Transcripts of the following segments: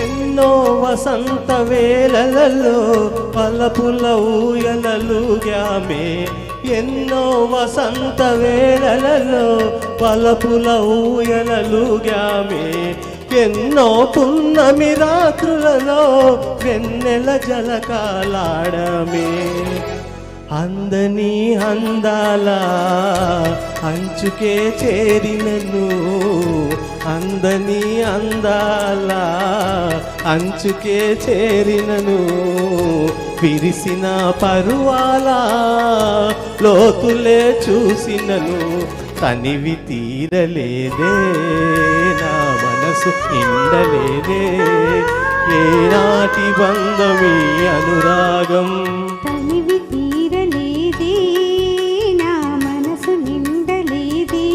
ఎన్నో వసంత వేళలలో పలపుల ఊయలలుగామే, ఎన్నో వసంత వేళలలో పలపుల ఊయలలుగామే, ఎన్నో పున్నమి రాత్రులలో వెన్నెల జలకాలాడమే. అందని అందాల అంచుకే చేరినను, అందని అందాల అంచుకే చేరినను, విరిసిన పరువాల లోతులే చూసినను, తనివి తీరలేదే నా మనసు నిండలేదే, ఏనాటి బంధమీ అనురాగం. తనివి తీరలేదే నా మనసు నిండలేదే,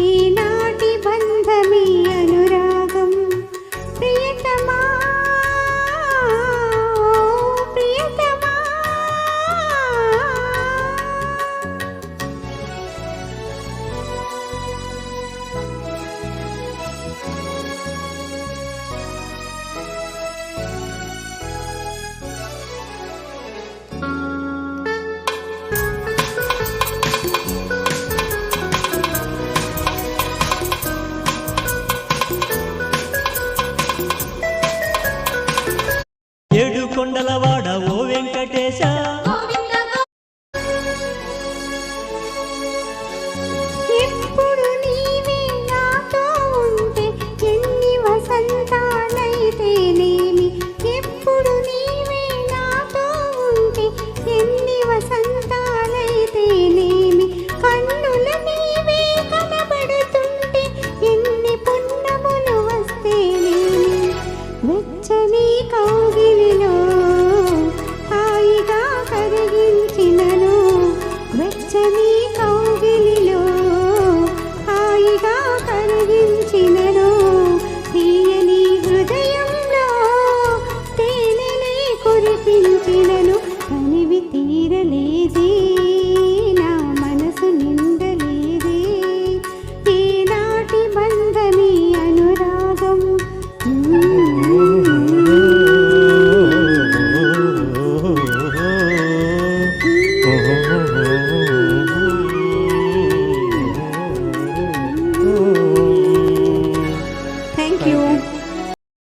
ఈనాటి బంధమీ అనురాగం. ప్రియతమా ప్రియతమా ఏడు కొండలవాడ ఓ వెంకటేశ, ఎప్పుడు నీవే నాతో ఉంటే ఎన్ని వసంతాలైతేనేమి, ఎప్పుడు నీవే నాతో ఉంటే ఎన్ని వసంతాలైతేనేమి, కన్నుల నీవే కనబడుతుంటే ఎన్ని పున్నములు వస్తేనేమి, వెచ్చని కౌగిలిలో హాయిగా కరిగించినను, వెచ్చని కౌగిలిలో హాయిగా కరిగించినను, తీయని హృదయంలో తేనెలే కురిపించినను, తనివి తీరలేదే నా మనసు నిండలేదే, ఈనాటి బంధమీ అనురాగం. Thank you.